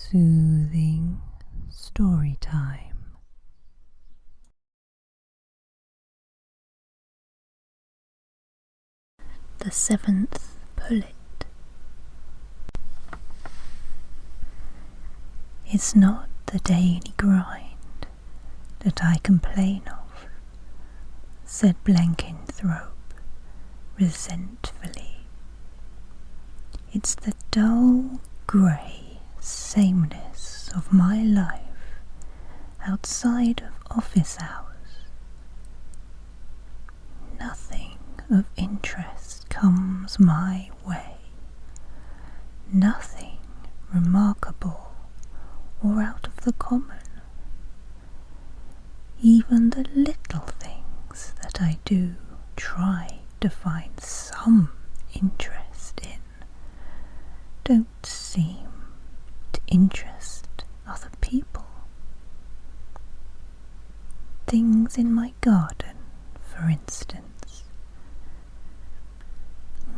Soothing story time. The seventh Pullet. It's not the daily grind that I complain of, said Blenkinthrope resentfully. It's the dull, grey sameness of my life outside of office hours. Nothing of interest comes my way, nothing remarkable or out of the common. Even the little things that I do try to find some interest in don't seem to interest other people. Things in my garden, for instance.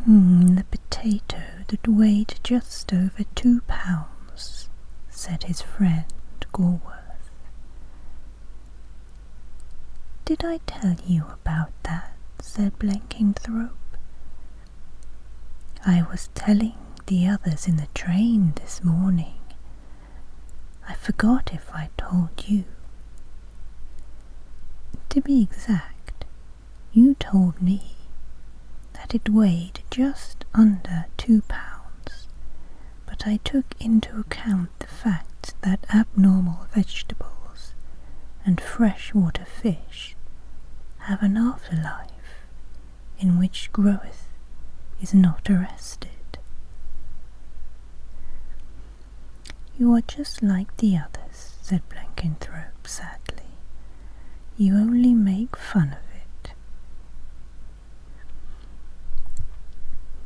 The potato that weighed just over 2 pounds, said his friend Gorworth. Did I tell you about that? Said Blenkinthrope. I was telling the others in the train this morning. I forgot if I told you. To be exact, you told me that it weighed just under 2 pounds, but I took into account the fact that abnormal vegetables and freshwater fish have an afterlife in which growth is not arrested. You are just like the others, said Blenkinthrope sadly. You only make fun of it.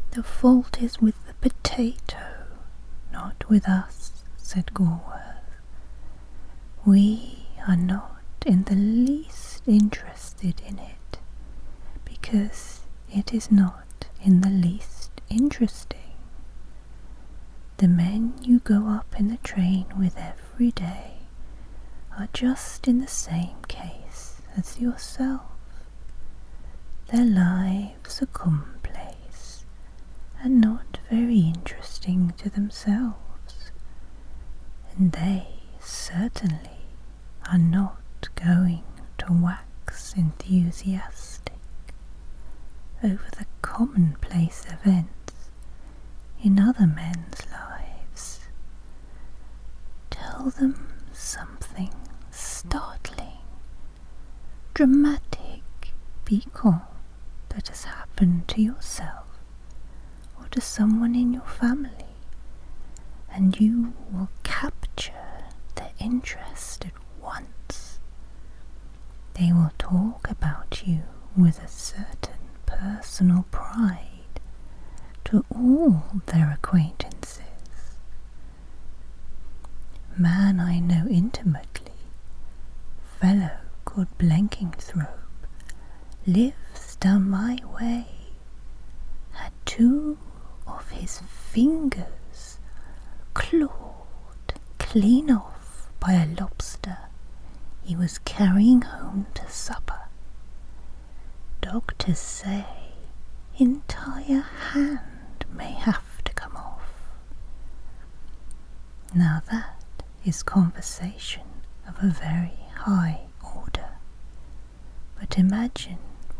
The fault is with the potato, not with us, said Gorworth. We are not in the least interested in it, because it is not in the least interesting. The men you go up in the train with every day are just in the same case as yourself. Their lives are commonplace and not very interesting to themselves, and they certainly are not going to wax enthusiastic over the commonplace events in other men's lives. Tell them something startling, dramatic, piquant that has happened to yourself or to someone in your family, and you will capture their interest at once. They will talk about you with a certain personal pride to all their acquaintances. Man I know intimately, fellow called Blenkinthrope, lives down my way, had 2 of his fingers clawed clean off by a lobster he was carrying home to supper. Doctors say entire hand may have to come off. Now that is conversation of a very high order. But imagine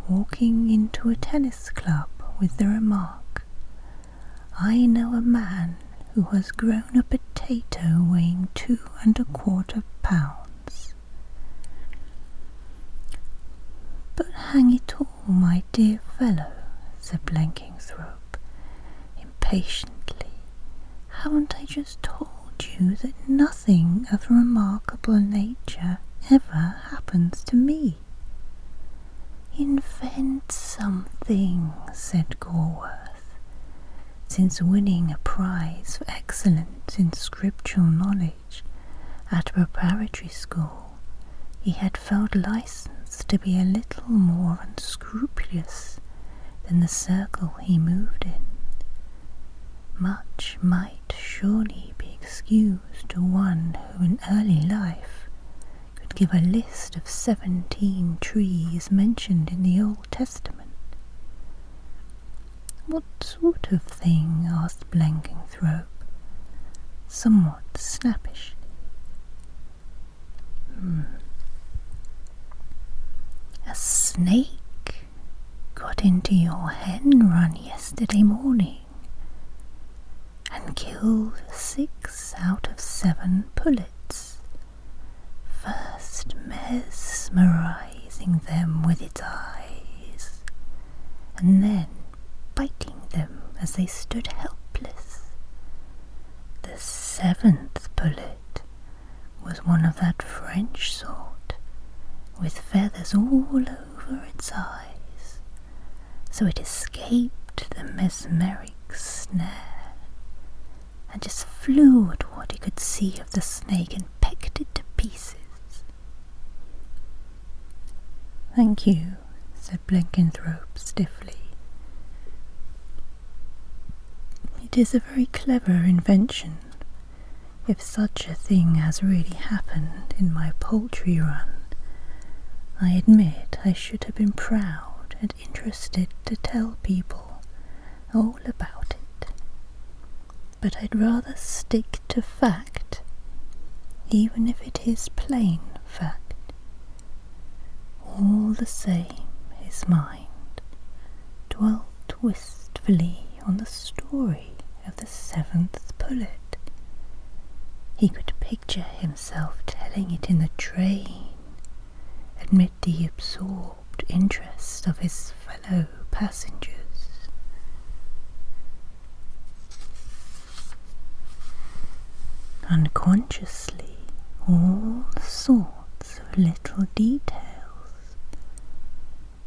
walking into a tennis club with the remark, I know a man who has grown a potato weighing 2 1/4 pounds. But hang it all, my dear fellow, said Blenkinthrope impatiently, haven't I just told you that nothing of a remarkable nature ever happens to me? Invent something, said Gorworth, since winning a prize for excellence in scriptural knowledge at a preparatory school, he had felt licensed to be a little more unscrupulous than the circle he moved in. Much might surely be excused to one who in early life could give a list of 17 trees mentioned in the Old Testament. "What sort of thing?" asked Blenkinthrope, somewhat snappishly. "A snake got into your hen run yesterday morning and killed 6 out of 7 pullets, first mesmerizing them with its eyes, and then biting them as they stood helpless. The 7th pullet was one of that French sort, with feathers all over its eyes, so it escaped the mesmeric snare, and just flew at what it could see of the snake and pecked it to pieces." "Thank you," said Blenkinthrope stiffly. "It is a very clever invention. If such a thing has really happened in my poultry run, I admit I should have been proud and interested to tell people all about it. But I'd rather stick to fact, even if it is plain fact. All the same, his mind dwelt wistfully on the story of the 7th pullet. He could picture himself telling it in the train, amid the absorbed interest of his fellow passengers. Unconsciously, all sorts of little details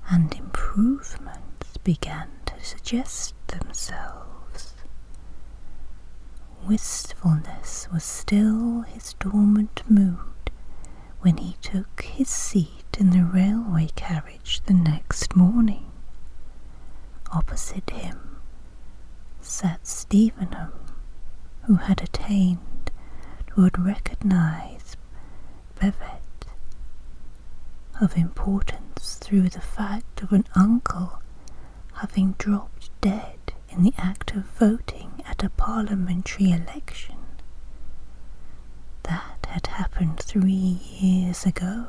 and improvements began to suggest themselves. Wistfulness was still his dormant mood when he took his seat in the railway carriage the next morning. Opposite him sat Stevenham, who had attained would recognize Bevet, of importance through the fact of an uncle having dropped dead in the act of voting at a parliamentary election. That had happened 3 years ago,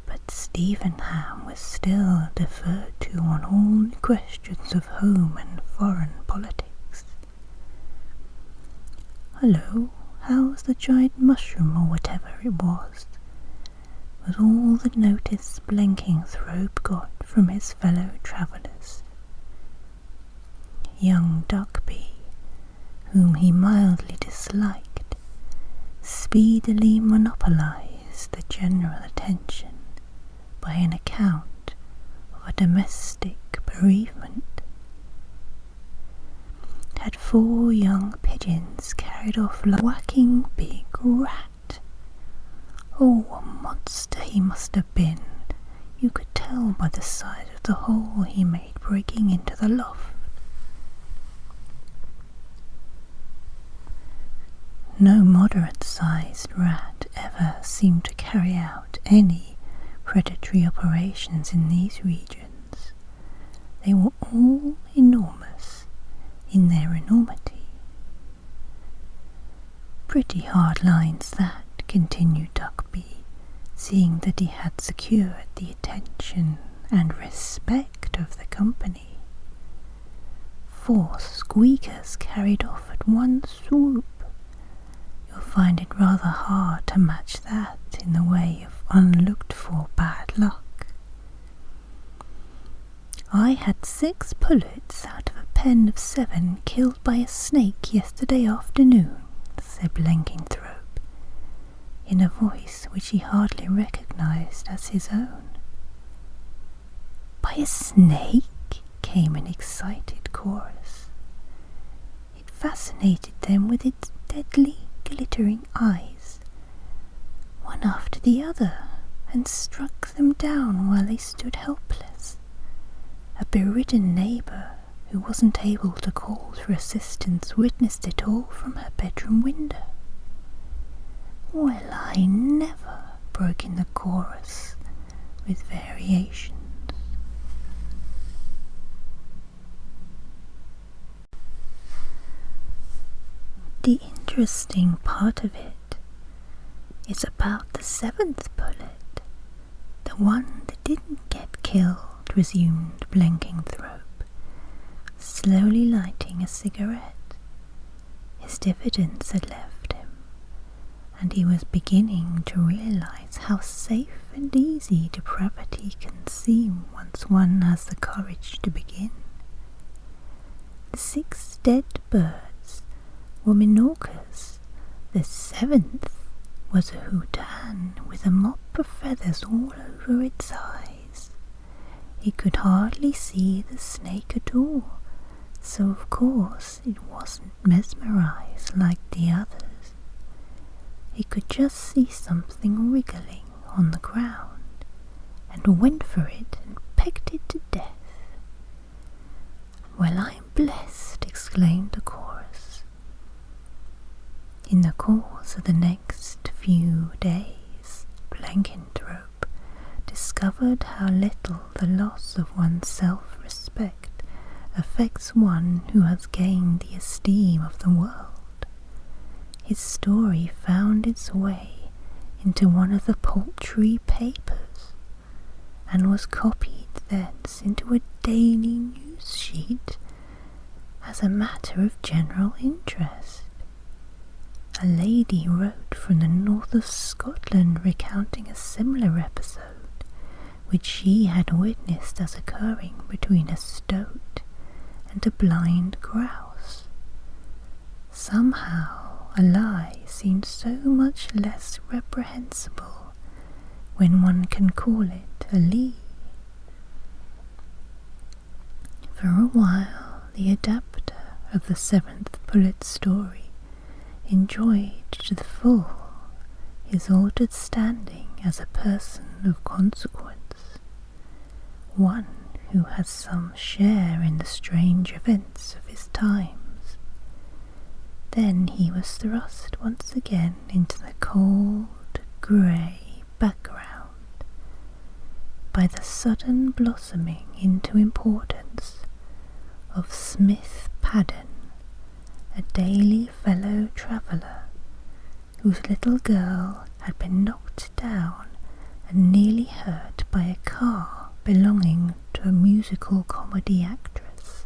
but Stevenham was still deferred to on all questions of home and foreign politics. "Hello, how's the giant mushroom, or whatever it was all the notice Blenkinthrope got from his fellow travellers. Young Duckby, whom he mildly disliked, speedily monopolised the general attention by an account of a domestic bereavement. Had 4 young pigeons carried off like a whacking big rat. Oh, a monster he must have been. You could tell by the size of the hole he made breaking into the loft. No moderate-sized rat ever seemed to carry out any predatory operations in these regions. They were all enormous in their enormity. Pretty hard lines that, continued Duckby, seeing that he had secured the attention and respect of the company. 4 squeakers carried off at one swoop. You'll find it rather hard to match that in the way of unlooked-for bad luck. I had 6 pullets out of a pen of 7 killed by a snake yesterday afternoon, said Blenkinthrope, in a voice which he hardly recognised as his own. By a snake? Came an excited chorus. It fascinated them with its deadly, glittering eyes, one after the other, and struck them down while they stood helpless. A beridden neighbour, who wasn't able to call for assistance, witnessed it all from her bedroom window. Well, I never, broke in the chorus with variations. The interesting part of it is about the seventh Pullet, the one that didn't get killed, resumed Blenkinthrope, slowly lighting a cigarette. His diffidence had left him, and he was beginning to realize how safe and easy depravity can seem once one has the courage to begin. The 6 dead birds were Minorcas. The 7th was a houdan with a mop of feathers all over its eyes. He could hardly see the snake at all, so of course it wasn't mesmerized like the others. He could just see something wriggling on the ground, and went for it and pecked it to death. "Well, I'm blessed," exclaimed the chorus. In the course of the next few days, Blenkinthrope discovered how little the loss of one's self-respect affects one who has gained the esteem of the world. His story found its way into one of the poultry papers, and was copied thence into a daily news sheet as a matter of general interest. A lady wrote from the north of Scotland recounting a similar episode which she had witnessed as occurring between a stoat and a blind grouse. Somehow a lie seems so much less reprehensible when one can call it a lee. For a while the adapter of the 7th Pullet story enjoyed to the full his altered standing as a person of consequence, one who has some share in the strange events of his times. Then he was thrust once again into the cold, grey background by the sudden blossoming into importance of Smith Paddon, a daily fellow traveller whose little girl had been knocked down and nearly hurt by a car belonging to a musical comedy actress.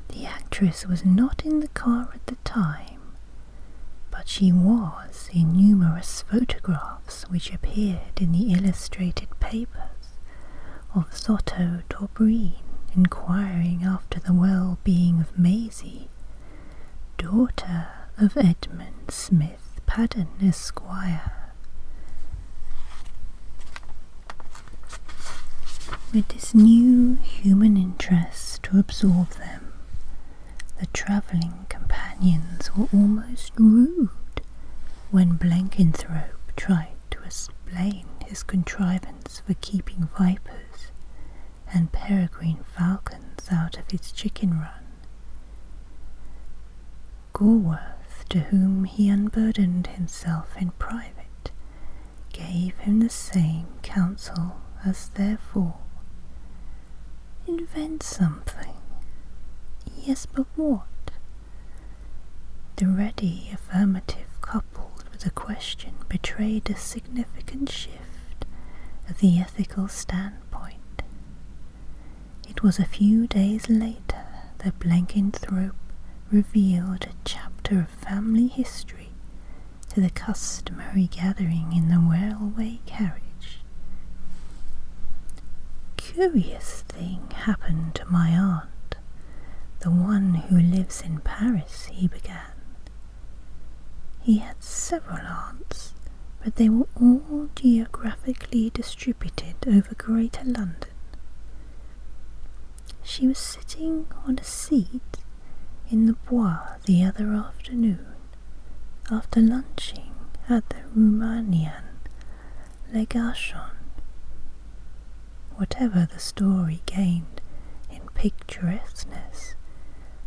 The actress was not in the car at the time, but she was in numerous photographs which appeared in the illustrated papers of Zotto Dobreen inquiring after the well-being of Maisie, daughter of Edmund Smith Paddon, Esquire. With this new human interest to absorb them, the travelling companions were almost rude when Blenkinthrope tried to explain his contrivance for keeping vipers and peregrine falcons out of his chicken run. Gorworth, to whom he unburdened himself in private, gave him the same counsel as therefore. Invent something. Yes, but what? The ready affirmative coupled with a question betrayed a significant shift of the ethical standpoint. It was a few days later that Blenkinthrope revealed a chapter of family history to the customary gathering in the railway carriage. Curious thing happened to my aunt, the one who lives in Paris, he began. He had several aunts, but they were all geographically distributed over Greater London. She was sitting on a seat in the Bois the other afternoon, after lunching at the Rumanian Legation. Whatever the story gained in picturesqueness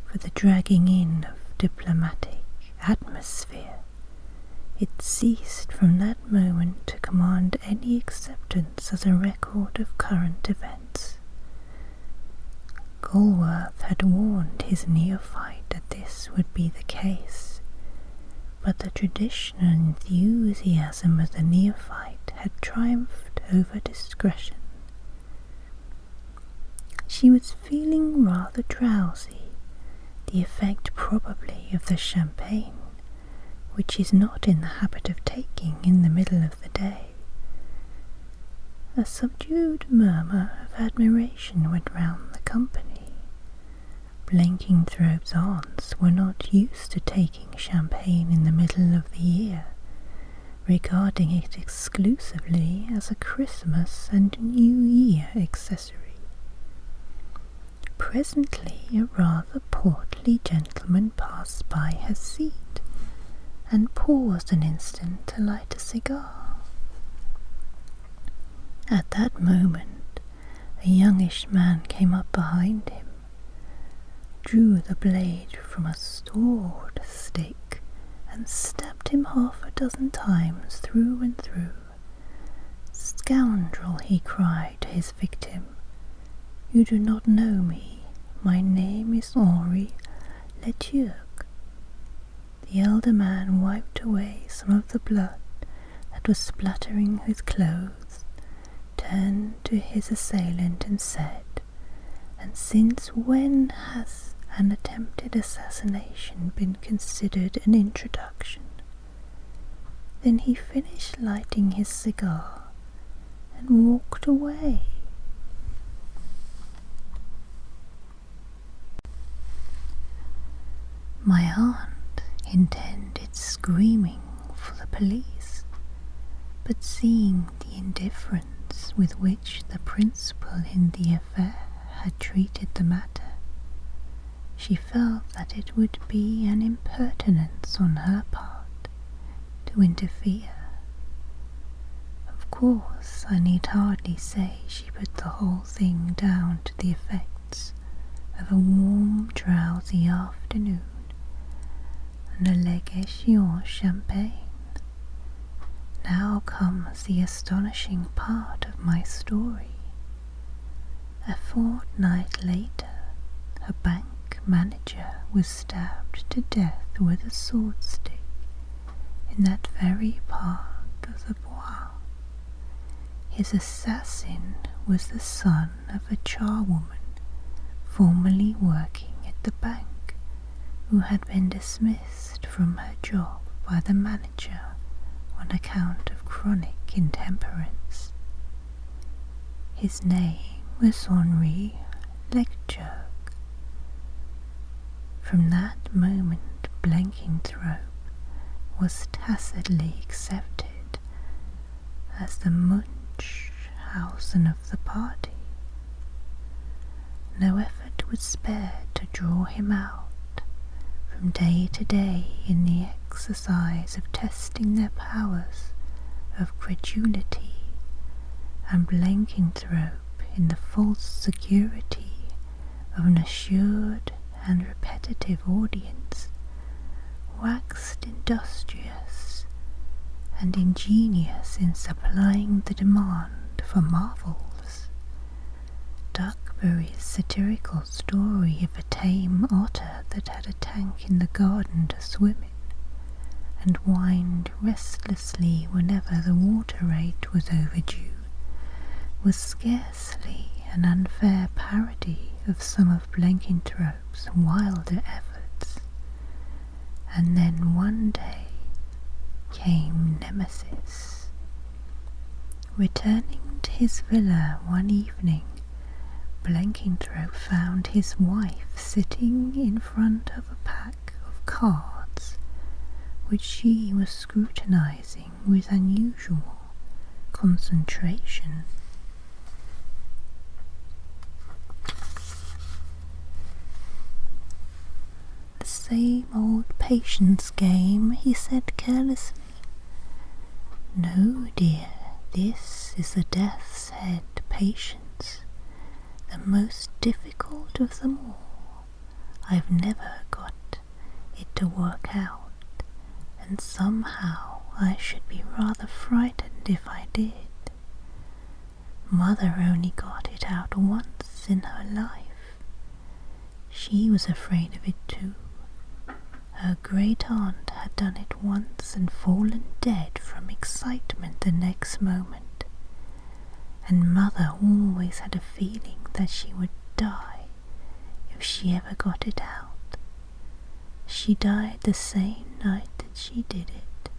for the dragging in of diplomatic atmosphere, It ceased from that moment to command any acceptance as a record of current events. Galworth had warned his neophyte that this would be the case, but the traditional enthusiasm of the neophyte had triumphed over discretion. She was feeling rather drowsy, the effect probably of the champagne, which is not in the habit of taking in the middle of the day. A subdued murmur of admiration went round the company. Blenkinthrope's aunts were not used to taking champagne in the middle of the year, regarding it exclusively as a Christmas and New Year accessory. Presently a rather portly gentleman passed by her seat, and paused an instant to light a cigar. At that moment a youngish man came up behind him, drew the blade from a stored stick, and stabbed him half a dozen times through and through. "Scoundrel," he cried to his victim, "you do not know me. My name is Henri Leturc." The elder man wiped away some of the blood that was splattering his clothes, turned to his assailant and said, "And since when has an attempted assassination been considered an introduction?" Then he finished lighting his cigar and walked away. My aunt intended screaming for the police, but seeing the indifference with which the principal in the affair had treated the matter, she felt that it would be an impertinence on her part to interfere. Of course, I need hardly say she put the whole thing down to the effects of a warm, drowsy afternoon and a legation champagne. Now comes the astonishing part of my story. A fortnight later, a bank manager was stabbed to death with a sword stick in that very part of the Bois. His assassin was the son of a charwoman formerly working at the bank, who had been dismissed from her job by the manager on account of chronic intemperance. His name was Henri Leturc. From that moment Blenkinthrope was tacitly accepted as the Munchausen of the party. No effort was spared to draw him out from day to day in the exercise of testing their powers of credulity, and Blenkinthrope, in the false security of an assured and repetitive audience, waxed industrious and ingenious in supplying the demand for marvels. Duckbury's satirical story of a tame otter that had a tank in the garden to swim in, and whined restlessly whenever the water rate was overdue, was scarcely an unfair parody of some of Blenkinthrope's wilder efforts. And then one day came Nemesis. Returning to his villa one evening, Blenkinthrope found his wife sitting in front of a pack of cards, which she was scrutinizing with unusual concentration. "The same old patience game," he said carelessly. "No, dear, this is the death's head patience, the most difficult of them all. I've never got it to work out, and somehow I should be rather frightened if I did. Mother only got it out once in her life. She was afraid of it too. Her great aunt had done it once and fallen dead from excitement the next moment, and Mother always had a feeling that she would die if she ever got it out. She died the same night that she did it.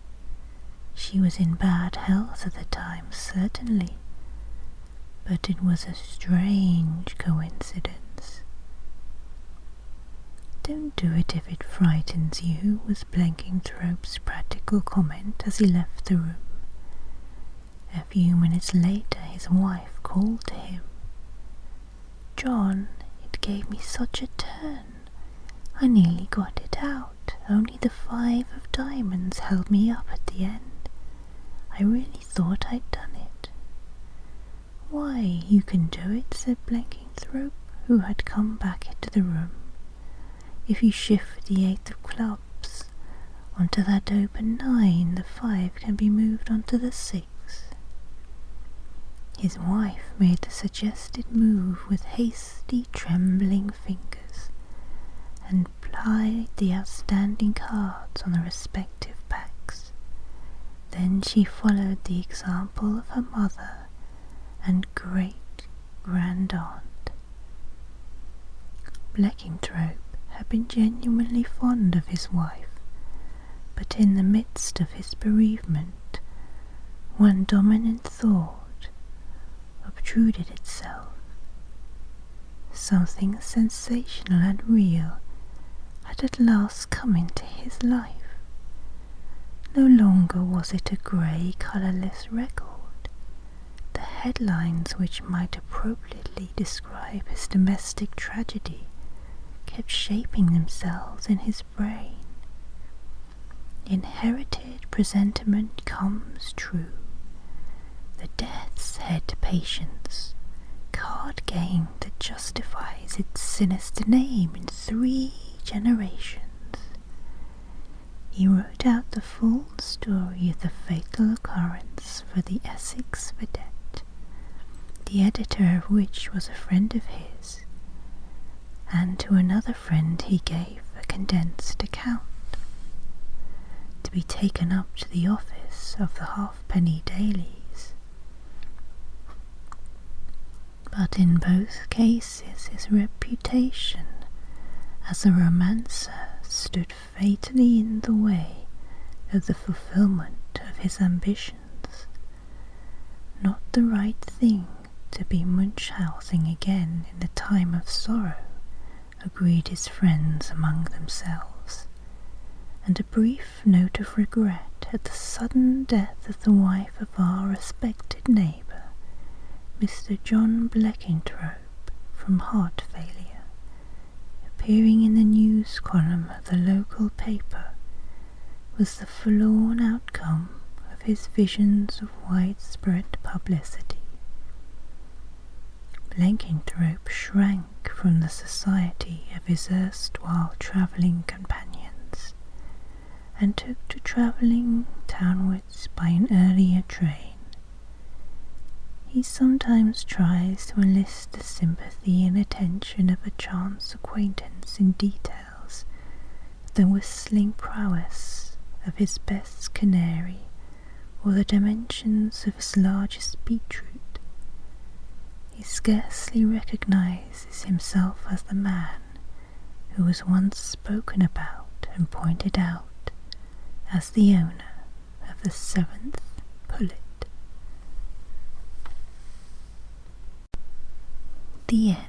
She was in bad health at the time, certainly, but it was a strange coincidence. "Don't do it if it frightens you," was Blenkinthrope's practical comment as he left the room. A few minutes later his wife called to him. "John, it gave me such a turn. I nearly got it out, only the 5 of diamonds held me up at the end. I really thought I'd done it." "Why, you can do it," said Blenkinthrope, who had come back into the room. "If you shift the 8 of clubs onto that open 9, the 5 can be moved onto the 6. His wife made the suggested move with hasty, trembling fingers, and plied the outstanding cards on the respective packs. Then she followed the example of her mother and great-grand-aunt. Blenkinthrope had been genuinely fond of his wife, but in the midst of his bereavement, one dominant thought obtruded itself. Something sensational and real had at last come into his life. No longer was it a grey, colourless record. The headlines, which might appropriately describe his domestic tragedy, kept shaping themselves in his brain. Inherited presentiment comes true. The death's head patience, card game that justifies its sinister name in 3 generations. He wrote out the full story of the fatal occurrence for the Essex Vedette, the editor of which was a friend of his, and to another friend he gave a condensed account, to be taken up to the office of the halfpenny dailies. But in both cases his reputation as a romancer stood fatally in the way of the fulfillment of his ambitions. Not the right thing to be Munchausen again in the time of sorrow, agreed his friends among themselves, and a brief note of regret at the sudden death of the wife of our respected neighbour, Mr. John Blenkinthrope, from heart failure, appearing in the news column of the local paper, was the forlorn outcome of his visions of widespread publicity. Blenkinthrope shrank from the society of his erstwhile travelling companions, and took to travelling townwards by an earlier train. He sometimes tries to enlist the sympathy and attention of a chance acquaintance in details of the whistling prowess of his best canary or the dimensions of his largest beetroot. He scarcely recognizes himself as the man who was once spoken about and pointed out as the owner of the 7th Pullet. The end.